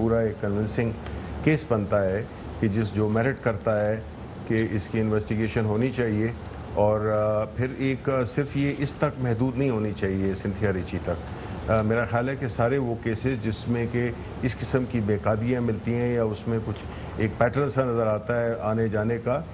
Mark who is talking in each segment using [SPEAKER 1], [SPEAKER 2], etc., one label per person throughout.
[SPEAKER 1] पूरा एक convincing case बनता है कि जो मेरिट करता है कि इसकी इन्वेस्टिगेशन होनी चाहिए और फिर एक सिर्फ ये इस तक महदूद नहीं होनी चाहिए सिंथिया रिची तक। मेरा ख्याल है कि सारे वो केसेस जिसमें कि इस किस्म की बेकादियाँ मिलती हैं या उसमें कुछ एक पैटर्न सा नज़र आता है आने जाने का।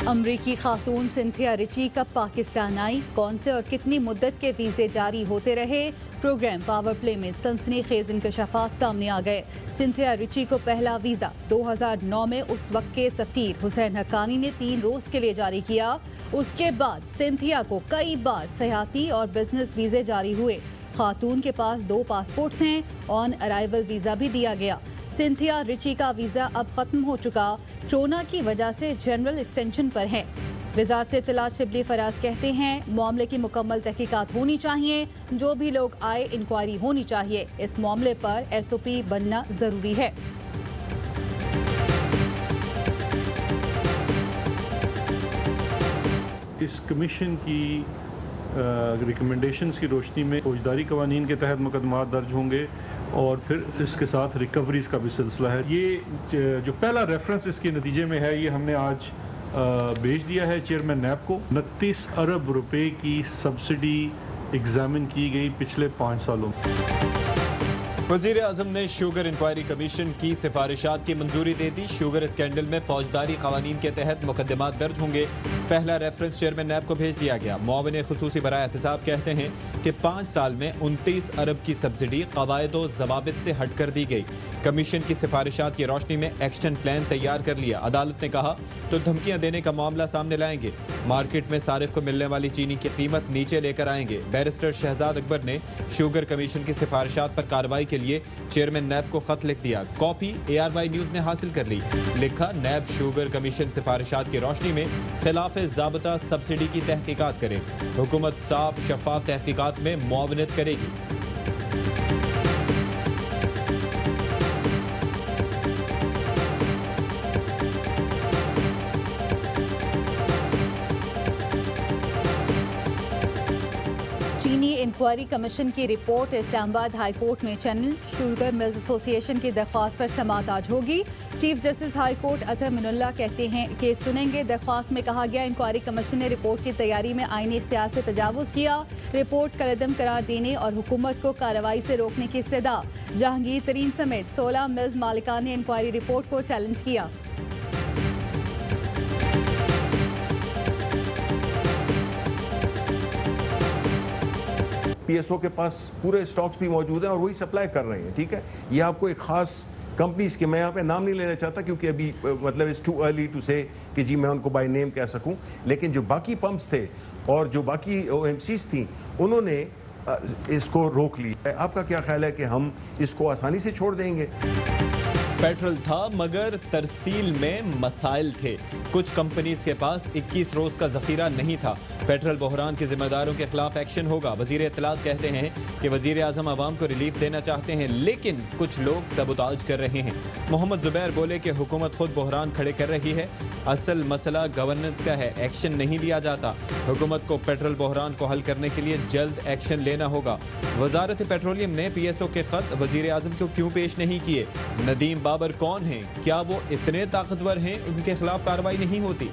[SPEAKER 2] अमरीकी खातून सिंथिया रिची कब पाकिस्तान आई, कौन से और कितनी मुद्दत के वीज़े जारी होते रहे। प्रोग्राम पावर प्ले में सनसनीखेज इंकशाफात सामने आ गए। सिंथिया रिची को पहला वीज़ा 2009 में उस वक्त के सफ़ीर हुसैन हक्कानी ने 3 रोज़ के लिए जारी किया। उसके बाद सिंथिया को कई बार सयाहती और बिजनेस वीज़े जारी हुए। खातून के पास 2 पासपोर्ट्स हैं, ऑन अराइवल वीज़ा भी दिया गया। सिंथिया रिची का वीज़ा अब ख़त्म हो चुका, कोरोना की वजह से जनरल एक्सटेंशन पर है। वज़ारत इत्तलात शिबली फराज कहते हैं मामले की मुकम्मल तहकीकात होनी चाहिए, जो भी लोग आए इंक्वायरी होनी चाहिए। इस मामले पर SOP बनना ज़रूरी है।
[SPEAKER 3] इस कमीशन की रिकमेंडेशंस की रोशनी में फौजदारी कवानीन के तहत मुकदमा दर्ज होंगे और फिर इसके साथ रिकवरीज का भी सिलसिला है। ये जो पहला रेफरेंस इसके नतीजे में है, ये हमने आज भेज दिया है चेयरमैन नैब को। 29 अरब रुपए की सब्सिडी एग्जामिन की गई पिछले 5 सालों में।
[SPEAKER 4] वज़ीर आज़म ने शुगर इंक्वायरी कमीशन की सिफारिशात की मंजूरी दे दी। शुगर स्कैंडल में फौजदारी कवानीन के तहत मुकदमा दर्ज होंगे। पहला रेफरेंस चेयरमैन नैब को भेज दिया गया। मुआविन खुसूसी बराए एहतसाब कहते हैं कि 5 साल में 29 अरब की सब्सिडी कवायद व ज़वाबित से हट कर दी गई। कमीशन की सिफारिशात की रोशनी में एक्शन प्लान तैयार कर लिया। अदालत ने कहा तो धमकियां देने का मामला सामने लाएंगे। मार्केट में सारिफ को मिलने वाली चीनी की कीमत नीचे लेकर आएंगे। बैरिस्टर शहजाद अकबर ने शुगर कमीशन की सिफारिशात पर कार्रवाई के लिए चेयरमैन नैब को खत लिख दिया। कॉपी ARY न्यूज़ ने हासिल कर ली। लिखा, नैब शुगर कमीशन सिफारिशात की रोशनी में खिलाफ ज़ाबता सब्सिडी की तहकीकात करे। हुकूमत साफ शफाफ तहकीकात में मुआवनत करेगी।
[SPEAKER 2] चीनी इंक्वायरी कमीशन की रिपोर्ट इस्लामाबाद हाई कोर्ट में चैनल। शुगर मिल्स एसोसिएशन की दरख्वास्त पर समाअत आज होगी। चीफ जस्टिस हाई कोर्ट अतर मिनुल्लाह कहते हैं कि सुनेंगे। दरख्वास्त में कहा गया इंक्वायरी कमीशन ने रिपोर्ट की तैयारी में आईनी इख्तियार से तजावुज़ किया। रिपोर्ट कलअदम करार देने और हुकूमत को कार्रवाई से रोकने की इस्तदा। जहांगीर तरीन समेत 16 मिल्स मालिकान ने इंक्वायरी रिपोर्ट को चैलेंज किया।
[SPEAKER 1] PSO के पास पूरे स्टॉक्स भी मौजूद हैं और वही सप्लाई कर रहे हैं। ठीक है, ये आपको एक खास कंपनीज के, मैं यहाँ पे नाम नहीं लेना चाहता क्योंकि अभी मतलब इट्स टू अर्ली टू से कि जी मैं उनको बाय नेम कह सकूं, लेकिन जो बाकी पंप्स थे और जो बाकी OMCs थी उन्होंने इसको रोक लिया है। आपका क्या ख्याल है कि हम इसको आसानी से छोड़ देंगे?
[SPEAKER 4] पेट्रोल था मगर तरसील में मसाइल थे। कुछ कंपनीज के पास 21 रोज का जखीरा नहीं था। पेट्रोल बहरान के जिम्मेदारों के खिलाफ एक्शन होगा। वजीर इत्तलात कहते हैं कि वजीर आजम आवाम को रिलीफ देना चाहते हैं, लेकिन कुछ लोग सबुताज कर रहे हैं। मोहम्मद जुबैर बोले कि हुकूमत खुद बहरान खड़े कर रही है। असल मसला गवर्नेंस का है, एक्शन नहीं लिया जाता। हुकूमत को पेट्रोल बहरान को हल करने के लिए जल्द एक्शन लेना होगा। वजारत पेट्रोलियम ने PSO के खत वजीर आजम को क्यों पेश नहीं किए? नदीम बाबर कौन हैं? क्या वो इतने ताकतवर हैं उनके खिलाफ कार्रवाई नहीं होती?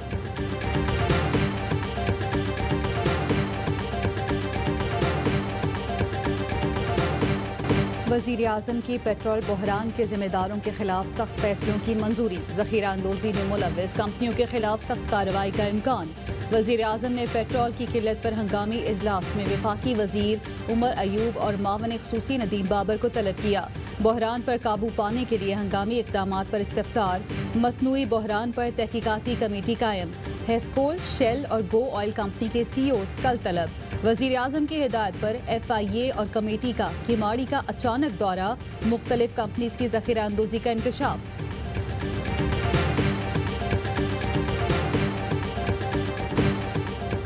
[SPEAKER 2] वज़ीर आज़म की पेट्रोल बहरान के जिम्मेदारों के खिलाफ सख्त फैसलों की मंजूरी। ज़ख़ीरा अंदोज़ी में मुलव्वस कंपनियों के खिलाफ सख्त कार्रवाई का इम्कान। वज़ीर आज़म ने पेट्रोल की किल्लत पर हंगामी इजलास में वफाकी वज़ीर उमर अयूब और मावन ख़ुसूसी नदीम बाबर को तलब किया। बहरान पर काबू पाने के लिए हंगामी इक़दामात पर इस्तफ़सार। मसनूई बहरान पर तहकीकाती कमेटी कायम। हेस्कोल, शेल और गो ऑयल कंपनी के CEOs कल तलब। वज़ीर आज़म की हिदायत पर FIA और कमेटी का किमाड़ी का अचानक दौरा। मुख्तलिफ कंपनीज की ज़ख़ीरा अंदोज़ी का इंकशाफ।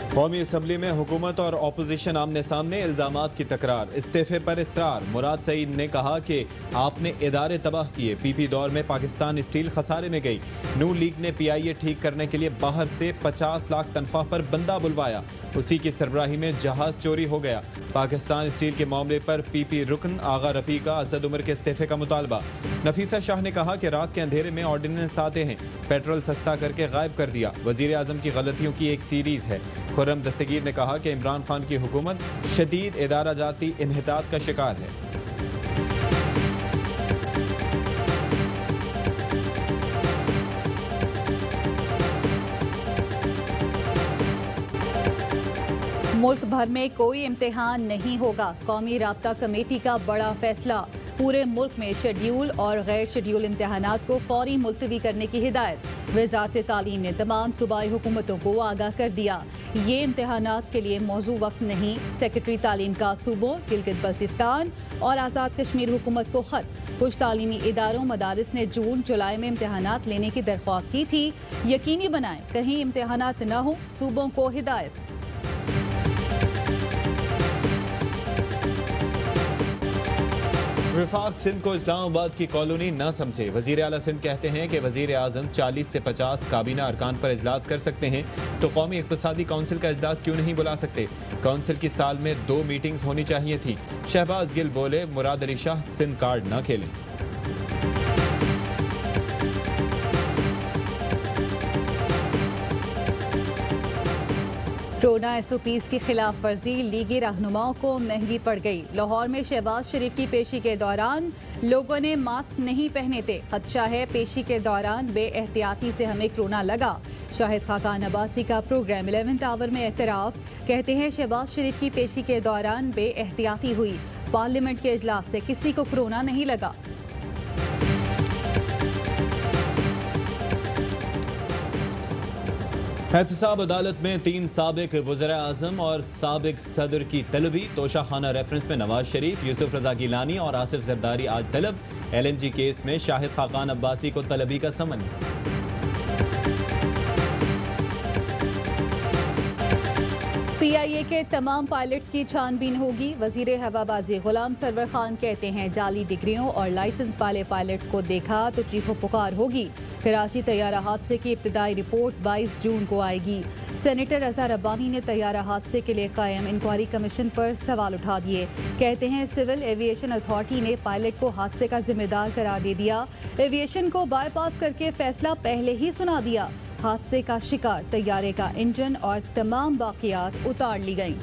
[SPEAKER 4] कौमी असम्बली में हुकूमत और अपोजिशन आमने सामने, इल्जामात की तकरार, इस्तीफे पर इसरार। मुराद सईद ने कहा कि आपने इदारे तबाह किए। पीपी दौर में पाकिस्तान स्टील खसारे में गई। नून लीग ने PIA ठीक करने के लिए बाहर से 50 लाख तनख्वाह पर बंदा बुलवाया। उसी की सरबराही में जहाज चोरी हो गया। पाकिस्तान स्टील के मामले पर PP रुकन आगा रफ़ी का असद उमर के इस्तीफे का मुतालबा। नफीसा शाह ने कहा कि रात के अंधेरे में ऑर्डिनेंस आते हैं, पेट्रोल सस्ता करके गायब कर दिया। वज़ीर आज़म की गलतियों की एक सीरीज़ है। खुर्रम दस्तगीर ने कहा कि इमरान खान की हुकूमत शदीद इदारा जाती इन्हितात का शिकार है।
[SPEAKER 2] मुल्क भर में कोई इम्तिहान नहीं होगा, कौमी राब्ता कमेटी का बड़ा फैसला। पूरे मुल्क में शेड्यूल और गैर शेड्यूल इम्तिहानात को फौरी मुलतवी करने की हिदायत। वज़ारत तालीम ने तमाम सूबाई हुकूमतों को आगाह कर दिया, ये इम्तिहानात के लिए मौजू वक्त नहीं। सेक्रेटरी तालीम का सूबों, गिलगित बल्तिस्तान और आज़ाद कश्मीर हुकूमत को खत। कुछ तालीमी इदारों मदारिस ने जून जुलाई में इम्तिहानात लेने की दरख्वास्त की थी, यकीनी बनाएं कहीं इम्तिहानात न हो, सूबों को हिदायत।
[SPEAKER 4] वफाक सिंध को इस्लामाबाद की कॉलोनी न समझे। वज़ीर आला सिंध कहते हैं कि वज़ीर आज़म 40 से 50 काबीना अरकान पर इजलास कर सकते हैं, तो कौमी इक़्तिसादी काउंसिल का इजलास क्यों नहीं बुला सकते। काउंसिल की साल में 2 मीटिंग्स होनी चाहिए थी। शहबाज गिल बोले, मुराद अली शाह सिंध कार्ड न खेलें।
[SPEAKER 2] कोरोना SOPs की खिलाफ वर्जी लीगी रहनुमाओं को महंगी पड़ गई। लाहौर में शहबाज शरीफ की पेशी के दौरान लोगों ने मास्क नहीं पहने थे। खदशा है पेशी के दौरान बेएहतियाती से हमें कोरोना लगा। शाहिद खाकान अब्बासी का प्रोग्राम 11th आवर में एतराफ़। कहते हैं शहबाज शरीफ की पेशी के दौरान बेएहतियाती हुई। पार्लियामेंट के इजलास से किसी को कोरोना नहीं लगा।
[SPEAKER 4] एहतसाब अदालत में 3 साबिक वज़ीर आज़म और साबिक सदर की तलबी। तोशाखाना रेफरेंस में नवाज शरीफ, यूसुफ रजा गिलानी और आसिफ जरदारी आज तलब। LNG केस में शाहिद खाकान अब्बासी को तलबी का समन।
[SPEAKER 2] PIA के तमाम पायलट्स की छानबीन होगी। वजीर हवाबाजी गुलाम सरवर खान कहते हैं जाली डिग्रियों और लाइसेंस वाले पायलट्स को देखा तो चीखो पुकार होगी। कराची तैयारा हादसे की इब्तदाई रिपोर्ट 22 जून को आएगी। सेनेटर रजा रब्बानी ने तैयारा हादसे के लिए कायम इंक्वायरी कमीशन पर सवाल उठा दिए। कहते हैं सिविल एविएशन अथॉरिटी ने पायलट को हादसे का जिम्मेदार करार दे दिया। एविएशन को बाईपास करके फैसला पहले ही सुना दिया। हादसे का शिकार तैयारे का इंजन और तमाम बाकियात उतार ली गईं।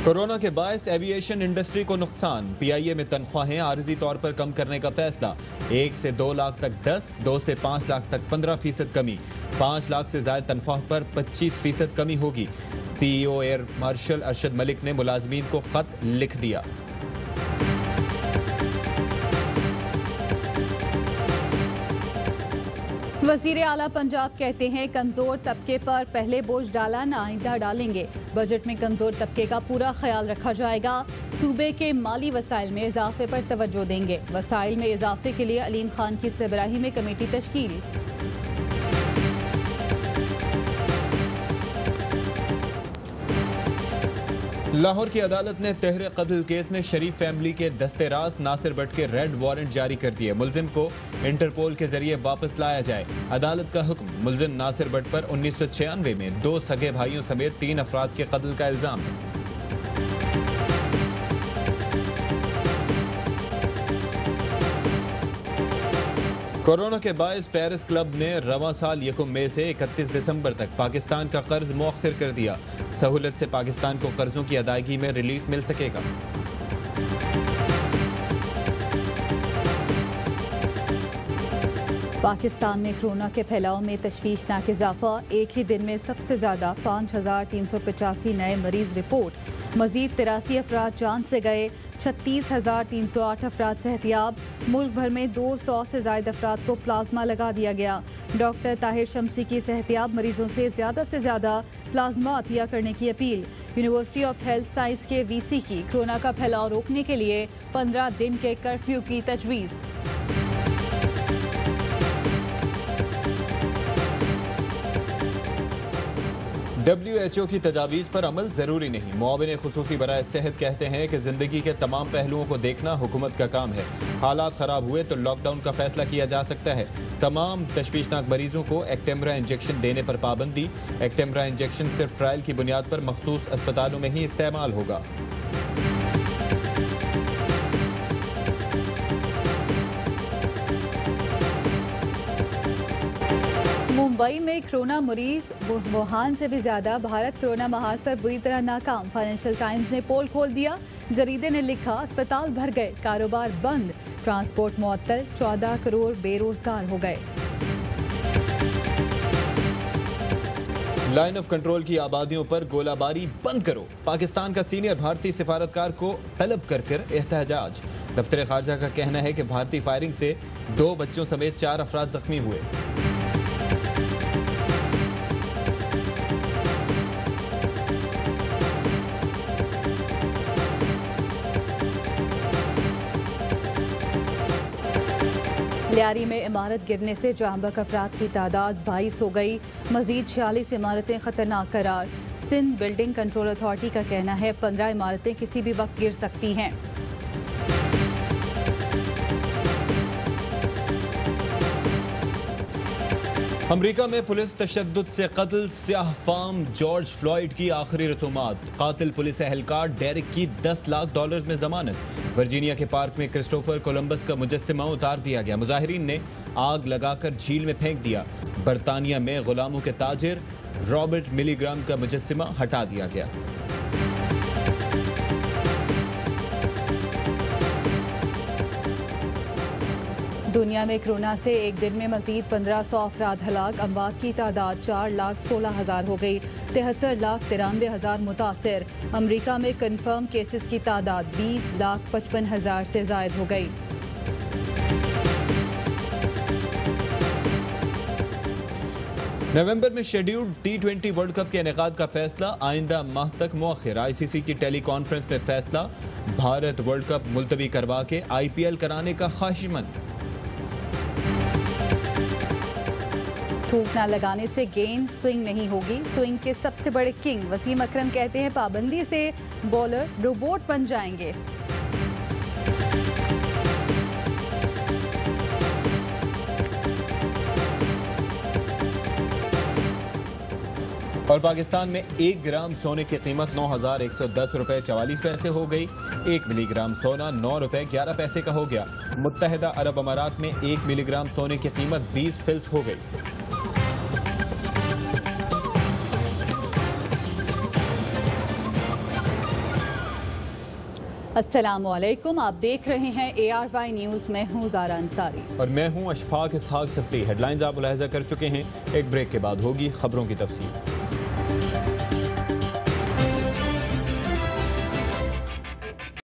[SPEAKER 4] कोरोना के बायस एविएशन इंडस्ट्री को नुकसान। PIA में तनख्वाहें आर्जी तौर पर कम करने का फैसला। 1 से 2 लाख तक 10, 2 से 5 लाख तक 15% कमी। 5 लाख से ज्यादा तनख्वाह पर 25% कमी होगी। CEO air marshal Arshad Malik ने मुलाजमीन को खत लिख दिया।
[SPEAKER 2] वजीर आला पंजाब कहते हैं कमजोर तबके पर पहले बोझ डाला न आइंदा डालेंगे। बजट में कमजोर तबके का पूरा ख्याल रखा जाएगा। सूबे के माली वसाइल में इजाफे पर तवज्जो देंगे। वसाइल में इजाफे के लिए अलीम खान की सरबराही में कमेटी तश्कील।
[SPEAKER 4] लाहौर की अदालत ने तहरीर कत्ल केस में शरीफ फैमिली के दस्तेराज नासिर भट्ट के रेड वारंट जारी कर दिए। मुलजिम को इंटरपोल के जरिए वापस लाया जाए। अदालत का हुक्म। मुलजिम नासिर भट्ट पर 1996 में 2 सगे भाइयों समेत 3 अफराद के कत्ल का इल्जाम है। कोरोना के बायस पेरिस क्लब ने रवां साल 1 मई से 31 दिसंबर तक पाकिस्तान का कर्ज मौखर कर दिया। सहूलत से पाकिस्तान को कर्जों की अदायगी में रिलीफ मिल सकेगा।
[SPEAKER 2] पाकिस्तान में कोरोना के फैलाव में तशवीशनाक इजाफा। एक ही दिन में सबसे ज्यादा 5385 नए मरीज रिपोर्ट। मजीद 83 अफराद जान से गए। 36,308 अफराद सेहतियाब। मुल्क भर में 200 से ज्यादा अफराद को प्लाज्मा लगा दिया गया। डॉक्टर ताहिर शमसी की सेहतियाब मरीजों से ज्यादा प्लाज्मा अतिया करने की appeal. University of health science के VC की कोरोना का फैलाव रोकने के लिए 15 दिन के कर्फ्यू की तजवीज़।
[SPEAKER 4] WHO की तजावीज़ पर अमल ज़रूरी नहीं। मुआविन खुसूसी बराए सेहत कहते हैं कि ज़िंदगी के तमाम पहलुओं को देखना हुकूमत का काम है। हालात ख़राब हुए तो लॉकडाउन का फैसला किया जा सकता है। तमाम तशवीशनाक मरीजों को एक्टेम्ब्रा इंजेक्शन देने पर पाबंदी। एक्टेम्ब्रा इंजेक्शन सिर्फ ट्रायल की बुनियाद पर मखसूस अस्पतालों में ही इस्तेमाल होगा।
[SPEAKER 2] मुंबई में कोरोना मरीज वुहान से भी ज्यादा। भारत कोरोना महाज पर बुरी तरह नाकाम। फाइनेंशियल टाइम्स ने पोल खोल दिया। जरीदे ने लिखा, अस्पताल भर गए, कारोबार बंद, ट्रांसपोर्ट मुअत्तल, 14 करोड़ बेरोजगार हो गए।
[SPEAKER 4] लाइन ऑफ कंट्रोल की आबादियों पर गोलाबारी बंद करो। पाकिस्तान का सीनियर भारतीय सिफारतकार को तलब कर एहतजाज। दफ्तर खारजा का कहना है कि भारतीय फायरिंग से 2 बच्चों समेत 4 अफराद जख्मी हुए।
[SPEAKER 2] लियारी में इमारत गिरने से जांबक अफराद की तादाद 22 हो गई। मजीद 46 इमारतें खतरनाक करार। सिंध बिल्डिंग कंट्रोल अथॉरिटी का कहना है 15 इमारतें किसी भी वक्त गिर सकती हैं।
[SPEAKER 4] अमरीका में पुलिस तशद्दुद से कत्ल। स्याह फार्म जॉर्ज फ्लॉयड की आखिरी रसूमात। कातिल पुलिस एहलकार डेरिक की $10 लाख में जमानत। वर्जीनिया के पार्क में क्रिस्टोफर कोलंबस का मुजस्सिमा उतार दिया गया। मुजाहिरीन ने आग लगाकर झील में फेंक दिया। बरतानिया में गुलामों के ताजिर रॉबर्ट मिलीग्राम का मुजस्सिमा हटा दिया गया।
[SPEAKER 2] दुनिया में कोरोना से एक दिन में मजीद 1500 अफराद हलाक। अमवात की तादाद 4,16,000 हो गई। 73,93,000 मुतासिर। अमरीका में कन्फर्म केसेस की तादाद 20,55,000 से जायद हो गई।
[SPEAKER 4] नवंबर में शेड्यूल्ड T20 वर्ल्ड कप के इनेकाद का फैसला आइंदा माह तक मौखिर। ICC की टेली कॉन्फ्रेंस में फैसला। भारत वर्ल्ड कप मुलतवी करवा के IPL कराने का ख्वाहिशमंद।
[SPEAKER 2] थूक न लगाने से गेंद स्विंग नहीं होगी। स्विंग के सबसे बड़े किंग वसीम अकरम कहते हैं पाबंदी से बॉलर रोबोट बन जाएंगे।
[SPEAKER 4] और पाकिस्तान में 1 ग्राम सोने की कीमत 9,110 रुपए 44 पैसे हो गई। 1 मिलीग्राम सोना 9 रुपए 11 पैसे का हो गया। मुत्तहिदा अरब अमारात में 1 मिलीग्राम सोने की कीमत 20 फिल्स हो गई।
[SPEAKER 2] अस्सलामुअलैकुम, आप देख रहे हैं ARY न्यूज़ में हूँ ज़ारा अंसारी
[SPEAKER 4] और मैं हूँ अशफाक इसहाक सब्ती। हेडलाइंस आप मुलाहिजा कर चुके हैं। एक ब्रेक के बाद होगी खबरों की तफसील।